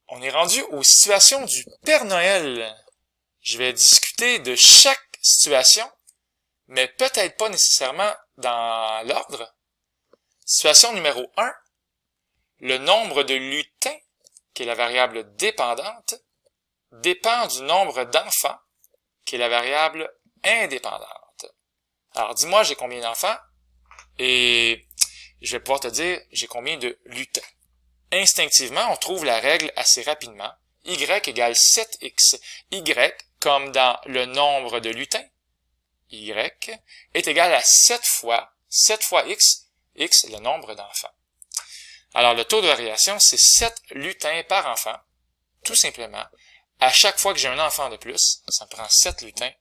on est rendu aux situations du Père Noël. Je vais discuter de chaque situation, mais peut-être pas nécessairement dans l'ordre. Situation numéro 1, le nombre de lutins, qui est la variable dépendante, dépend du nombre d'enfants, qui est la variable indépendante. Alors, dis-moi, j'ai combien d'enfants? Et je vais pouvoir te dire, j'ai combien de lutins. Instinctivement, on trouve la règle assez rapidement. Y égale 7x. Y, comme dans le nombre de lutins, Y, est égal à 7 fois x, x le nombre d'enfants. Alors, le taux de variation, c'est 7 lutins par enfant, tout simplement. À chaque fois que j'ai un enfant de plus, ça me prend 7 lutins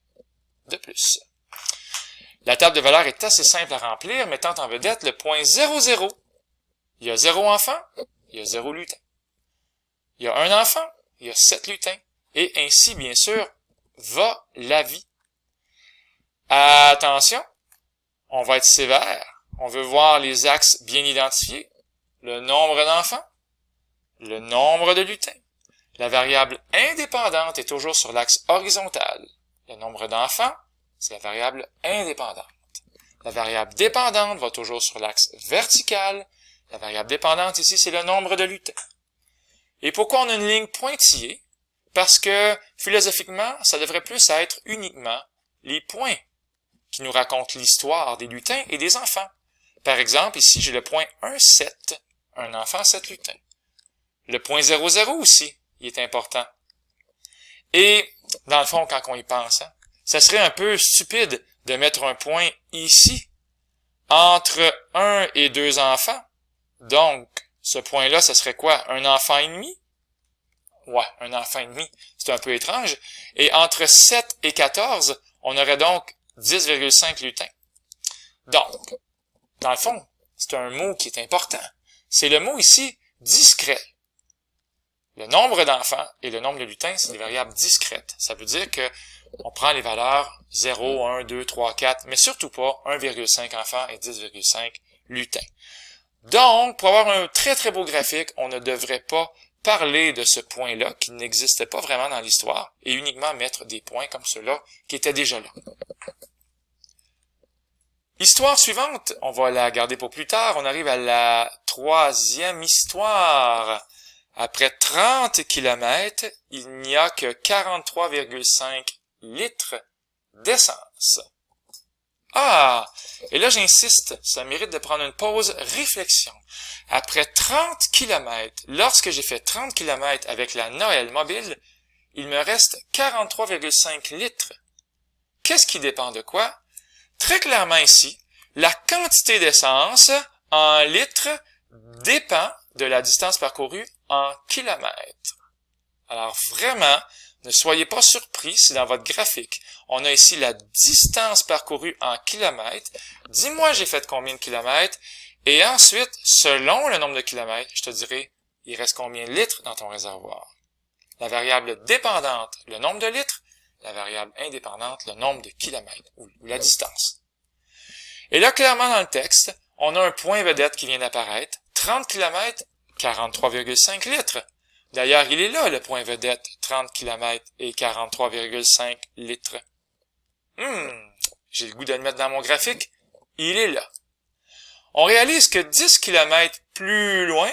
de plus. La table de valeurs est assez simple à remplir, mettant en vedette le point 0, 0. Il y a 0 enfant, il y a 0 lutin. Il y a un enfant, il y a 7 lutins. Et ainsi, bien sûr, va la vie. Attention, on va être sévère. On veut voir les axes bien identifiés. Le nombre d'enfants, le nombre de lutins. La variable indépendante est toujours sur l'axe horizontal. Le nombre d'enfants, c'est la variable indépendante. La variable dépendante va toujours sur l'axe vertical. La variable dépendante ici, c'est le nombre de lutins. Et pourquoi on a une ligne pointillée? Parce que, philosophiquement, ça devrait plus être uniquement les points qui nous racontent l'histoire des lutins et des enfants. Par exemple, ici, j'ai le point 1, 7. Un enfant, 7 lutins. Le point 0, 0 aussi, il est important. Et, dans le fond, quand on y pense, ça serait un peu stupide de mettre un point ici, entre 1 et 2 enfants. Donc, ce point-là, ça serait quoi? Un enfant et demi? Ouais, un enfant et demi. C'est un peu étrange. Et entre 7 et 14, on aurait donc 10,5 lutins. Donc, dans le fond, c'est un mot qui est important. C'est le mot ici, discret. Le nombre d'enfants et le nombre de lutins, c'est des variables discrètes. Ça veut dire que on prend les valeurs 0, 1, 2, 3, 4, mais surtout pas 1,5 enfants et 10,5 lutins. Donc, pour avoir un très très beau graphique, on ne devrait pas parler de ce point-là qui n'existait pas vraiment dans l'histoire et uniquement mettre des points comme ceux-là qui étaient déjà là. Histoire suivante, on va la garder pour plus tard, on arrive à la troisième histoire. Après 30 km, il n'y a que 43,5 litres d'essence. Ah! Et là, j'insiste, ça mérite de prendre une pause réflexion. Après 30 km, lorsque j'ai fait 30 km avec la Noël mobile, il me reste 43,5 litres. Qu'est-ce qui dépend de quoi? Très clairement ici, la quantité d'essence en litres dépend de la distance parcourue en kilomètres. Alors vraiment, ne soyez pas surpris si dans votre graphique, on a ici la distance parcourue en kilomètres. Dis-moi j'ai fait combien de kilomètres et ensuite, selon le nombre de kilomètres, je te dirai, il reste combien de litres dans ton réservoir. La variable dépendante, le nombre de litres, la variable indépendante, le nombre de kilomètres ou la distance. Et là, clairement dans le texte, on a un point vedette qui vient d'apparaître, 30 km, 43,5 litres. D'ailleurs, il est là, le point vedette, 30 km et 43,5 litres. J'ai le goût de le mettre dans mon graphique. Il est là. On réalise que 10 km plus loin,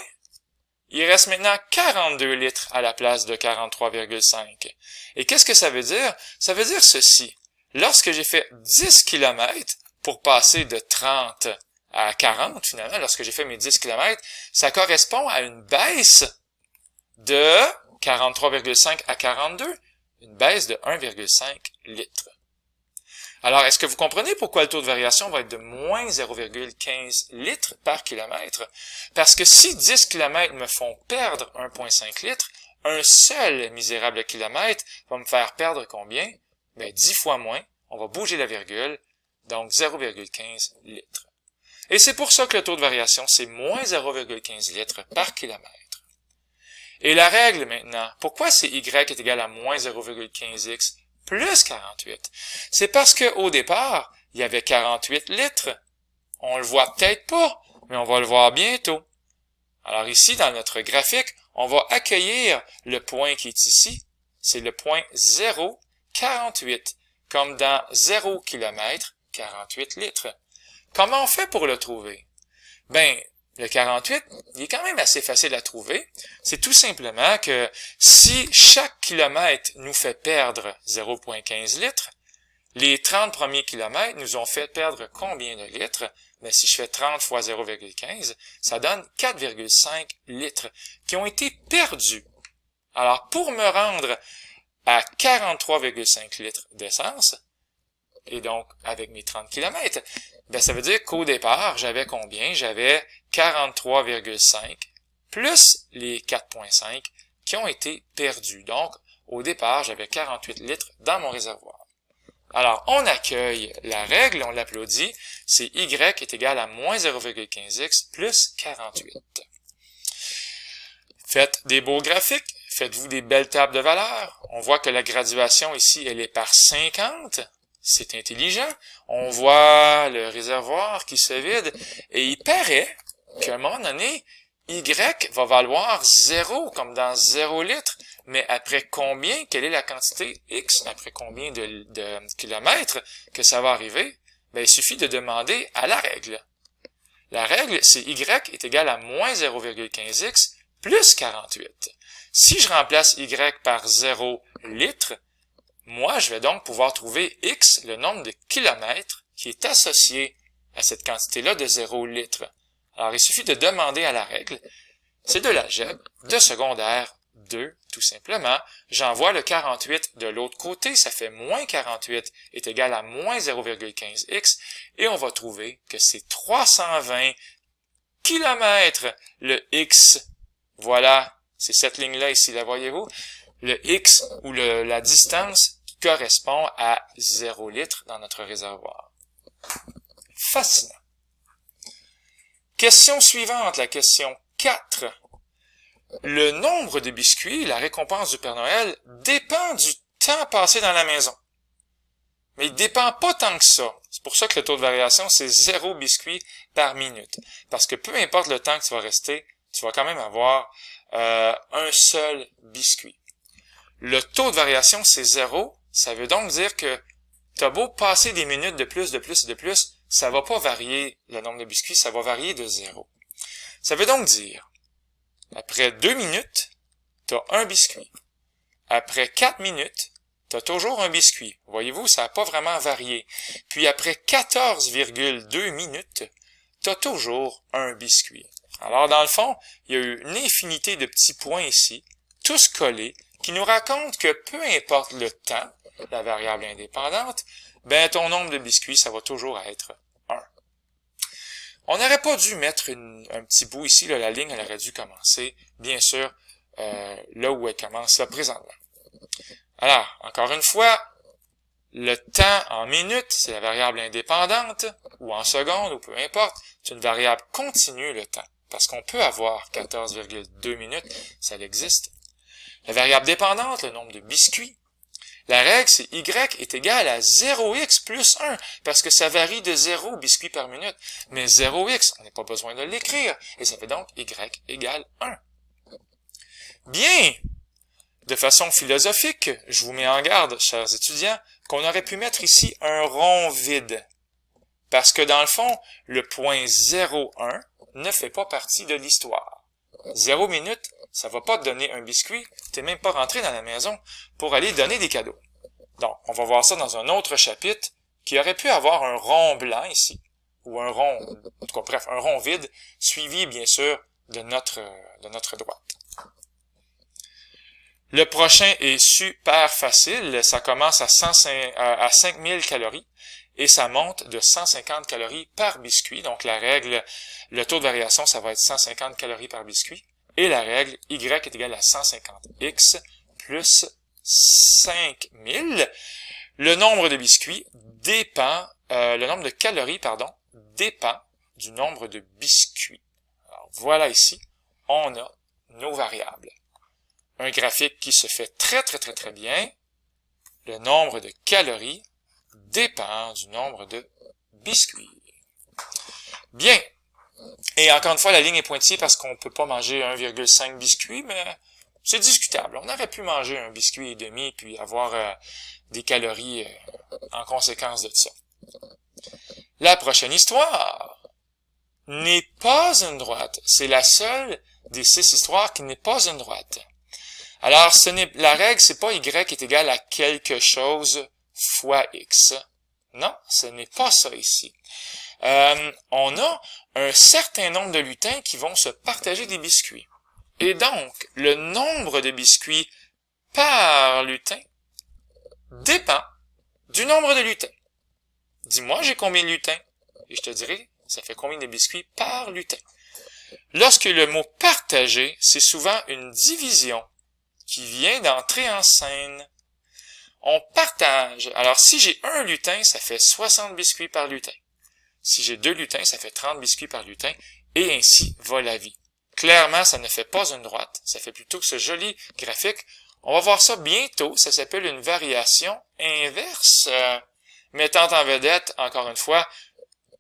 il reste maintenant 42 litres à la place de 43,5. Et qu'est-ce que ça veut dire? Ça veut dire ceci. Lorsque j'ai fait 10 km pour passer de 30 à 40, finalement, lorsque j'ai fait mes 10 km, ça correspond à une baisse de 43,5 à 42, une baisse de 1,5 litres. Alors, est-ce que vous comprenez pourquoi le taux de variation va être de moins 0,15 litres par kilomètre? Parce que si 10 km me font perdre 1,5 litres, un seul misérable kilomètre va me faire perdre combien? 10 fois moins, on va bouger la virgule, donc 0,15 litres. Et c'est pour ça que le taux de variation, c'est moins 0,15 litres par kilomètre. Et la règle maintenant, pourquoi c'est y est égal à moins 0,15x plus 48? C'est parce qu'au départ, il y avait 48 litres. On le voit peut-être pas, mais on va le voir bientôt. Alors ici, dans notre graphique, on va accueillir le point qui est ici, c'est le point 0,48, comme dans 0 km, 48 litres. Comment on fait pour le trouver? Ben, le 48, il est quand même assez facile à trouver. C'est tout simplement que si chaque kilomètre nous fait perdre 0,15 litres, les 30 premiers kilomètres nous ont fait perdre combien de litres? Ben, si je fais 30 fois 0,15, ça donne 4,5 litres qui ont été perdus. Alors, pour me rendre à 43,5 litres d'essence, et donc avec mes 30 km, ben ça veut dire qu'au départ, j'avais combien? J'avais 43,5 plus les 4,5 qui ont été perdus. Donc, au départ, j'avais 48 litres dans mon réservoir. Alors, on accueille la règle, on l'applaudit, c'est Y est égal à moins 0,15x plus 48. Faites des beaux graphiques, faites-vous des belles tables de valeurs. On voit que la graduation ici, elle est par 50. C'est intelligent. On voit le réservoir qui se vide et il paraît qu'à un moment donné, Y va valoir 0, comme dans 0 litres. Mais après combien, quelle est la quantité X, après combien de kilomètres que ça va arriver? Ben, il suffit de demander à la règle. La règle, c'est Y est égal à moins 0,15x plus 48. Si je remplace Y par 0 litres, moi, je vais donc pouvoir trouver X, le nombre de kilomètres qui est associé à cette quantité-là de 0 litres. Alors, il suffit de demander à la règle. C'est de l'algèbre, de secondaire 2, tout simplement. J'envoie le 48 de l'autre côté, ça fait moins 48 est égal à moins 0,15x, et on va trouver que c'est 320 kilomètres, le X. Voilà, c'est cette ligne-là ici, la voyez-vous? Le X, ou la distance qui correspond à 0 litres dans notre réservoir. Fascinant. Question suivante, la question 4. Le nombre de biscuits, la récompense du Père Noël, dépend du temps passé dans la maison. Mais il dépend pas tant que ça. C'est pour ça que le taux de variation, c'est 0 biscuits par minute. Parce que peu importe le temps que tu vas rester, tu vas quand même avoir un seul biscuit. Le taux de variation, c'est 0. Ça veut donc dire que t'as beau passer des minutes de plus, ça va pas varier le nombre de biscuits, ça va varier de 0. Ça veut donc dire, après 2 minutes, t'as un biscuit. Après 4 minutes, t'as toujours un biscuit. Voyez-vous, ça n'a pas vraiment varié. Puis après 14,2 minutes, t'as toujours un biscuit. Alors, dans le fond, il y a eu une infinité de petits points ici, tous collés, qui nous racontent que peu importe le temps, la variable indépendante, ben ton nombre de biscuits, ça va toujours être 1. On n'aurait pas dû mettre un petit bout ici, là, la ligne, elle aurait dû commencer, bien sûr, là où elle commence, là, présentement. Alors, encore une fois, le temps en minutes, c'est la variable indépendante, ou en secondes, ou peu importe, c'est une variable continue, le temps, parce qu'on peut avoir 14,2 minutes, ça existe. La variable dépendante, le nombre de biscuits. La règle, c'est Y est égal à 0x plus 1, parce que ça varie de 0 biscuits par minute. Mais 0x, on n'a pas besoin de l'écrire, et ça fait donc Y égale 1. Bien! De façon philosophique, je vous mets en garde, chers étudiants, qu'on aurait pu mettre ici un rond vide. Parce que dans le fond, le point 0,1 ne fait pas partie de l'histoire. 0 minutes, ça va pas te donner un biscuit, t'es même pas rentré dans la maison pour aller donner des cadeaux. Donc, on va voir ça dans un autre chapitre qui aurait pu avoir un rond blanc ici, ou un rond, en tout cas, bref, un rond vide, suivi, bien sûr, de notre droite. Le prochain est super facile, ça commence à 5000 calories et ça monte de 150 calories par biscuit. Donc, la règle, le taux de variation, ça va être 150 calories par biscuit. Et la règle, Y est égal à 150x plus 5000. Le nombre de biscuits dépend, le nombre de calories, pardon, dépend du nombre de biscuits. Alors, voilà ici, on a nos variables. Un graphique qui se fait très bien. Le nombre de calories dépend du nombre de biscuits. Bien. Et encore une fois, la ligne est pointillée parce qu'on peut pas manger 1,5 biscuits, mais c'est discutable. On aurait pu manger un biscuit et demi puis avoir des calories en conséquence de ça. La prochaine histoire n'est pas une droite. C'est la seule des 6 histoires qui n'est pas une droite. Alors, la règle, c'est pas y est égal à quelque chose fois x. Non, ce n'est pas ça ici. On a un certain nombre de lutins qui vont se partager des biscuits. Et donc, le nombre de biscuits par lutin dépend du nombre de lutins. Dis-moi, j'ai combien de lutins? Et je te dirai, ça fait combien de biscuits par lutin. Lorsque le mot partager, c'est souvent une division qui vient d'entrer en scène. On partage. Alors, si j'ai un lutin, ça fait 60 biscuits par lutin. Si j'ai 2 lutins, ça fait 30 biscuits par lutin, et ainsi va la vie. Clairement, ça ne fait pas une droite, ça fait plutôt ce joli graphique. On va voir ça bientôt, ça s'appelle une variation inverse, mettant en vedette, encore une fois,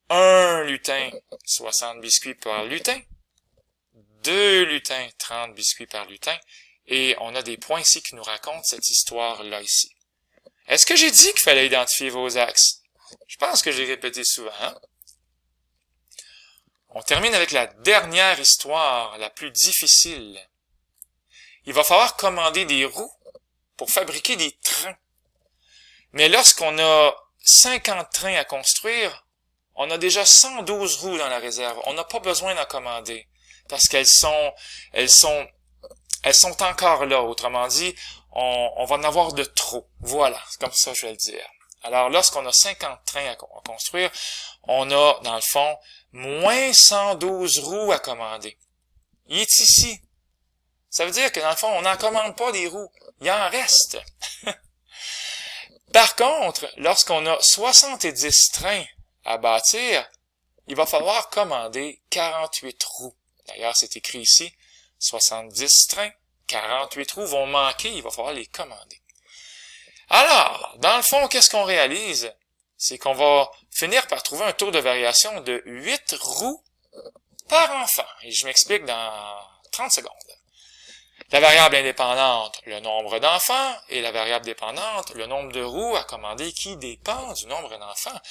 un lutin, 60 biscuits par lutin, 2 lutins, 30 biscuits par lutin, et on a des points ici qui nous racontent cette histoire-là ici. Est-ce que j'ai dit qu'il fallait identifier vos axes? Je pense que j'ai répété souvent, hein? On termine avec la dernière histoire, la plus difficile. Il va falloir commander des roues pour fabriquer des trains. Mais lorsqu'on a 50 trains à construire, on a déjà 112 roues dans la réserve. On n'a pas besoin d'en commander parce qu'elles sont encore là. Autrement dit, on va en avoir de trop. Voilà, c'est comme ça que je vais le dire. Alors, lorsqu'on a 50 trains à construire, on a, dans le fond, moins 112 roues à commander. Il est ici. Ça veut dire que, dans le fond, on n'en commande pas des roues. Il en reste. Par contre, lorsqu'on a 70 trains à bâtir, il va falloir commander 48 roues. D'ailleurs, c'est écrit ici, 70 trains, 48 roues vont manquer, il va falloir les commander. Alors, dans le fond, qu'est-ce qu'on réalise? C'est qu'on va finir par trouver un taux de variation de 8 roues par enfant. Et je m'explique dans 30 secondes. La variable indépendante, le nombre d'enfants, et la variable dépendante, le nombre de roues à commander qui dépend du nombre d'enfants.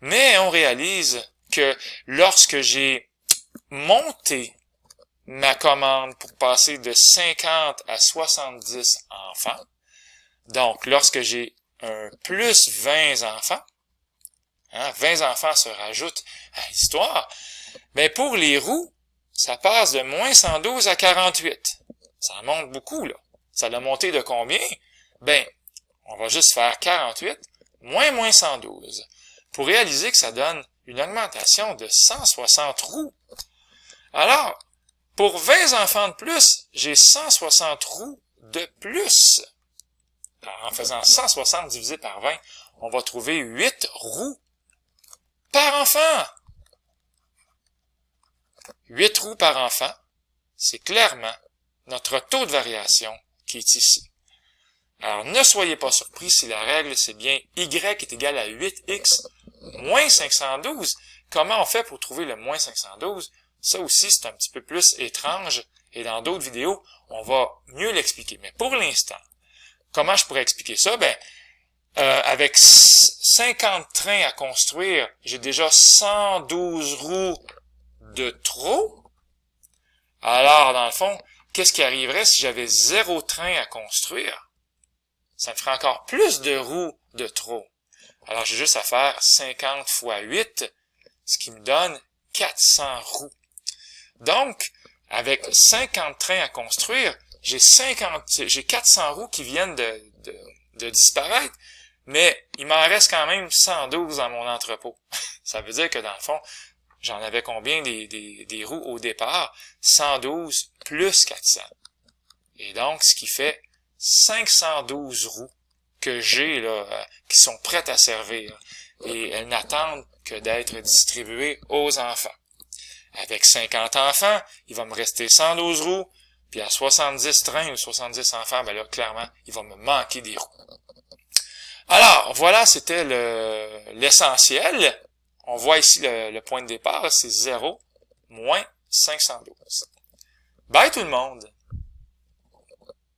Mais on réalise que lorsque j'ai monté ma commande pour passer de 50 à 70 enfants, donc lorsque j'ai un plus 20 enfants, 20 enfants se rajoutent à l'histoire, mais pour les roues, ça passe de moins 112 à 48. Ça monte beaucoup, là. Ça l'a monté de combien? Ben, on va juste faire 48 moins 112 pour réaliser que ça donne une augmentation de 160 roues. Alors, pour 20 enfants de plus, j'ai 160 roues de plus. Alors, en faisant 160 divisé par 20, on va trouver 8 roues par enfant. 8 roues par enfant, c'est clairement notre taux de variation qui est ici. Alors, ne soyez pas surpris si la règle, c'est bien y est égal à 8x moins 512. Comment on fait pour trouver le moins 512? Ça aussi, c'est un petit peu plus étrange, et dans d'autres vidéos, on va mieux l'expliquer. Mais pour l'instant, comment je pourrais expliquer ça? Ben, avec 50 trains à construire, j'ai déjà 112 roues de trop. Alors, dans le fond, qu'est-ce qui arriverait si j'avais 0 train à construire? Ça me ferait encore plus de roues de trop. Alors, j'ai juste à faire 50 fois 8, ce qui me donne 400 roues. Donc, avec 50 trains à construire, j'ai 400 roues qui viennent de disparaître, mais il m'en reste quand même 112 dans mon entrepôt. Ça veut dire que dans le fond, j'en avais combien des roues au départ? 112 plus 400. Et donc, ce qui fait 512 roues que j'ai là, qui sont prêtes à servir. Et elles n'attendent que d'être distribuées aux enfants. Avec 50 enfants, il va me rester 112 roues, puis à 70 trains ou 70 enfants, ben là, clairement, il va me manquer des roues. Alors, voilà, c'était l'essentiel. On voit ici le point de départ, c'est 0. moins 512. Bye tout le monde!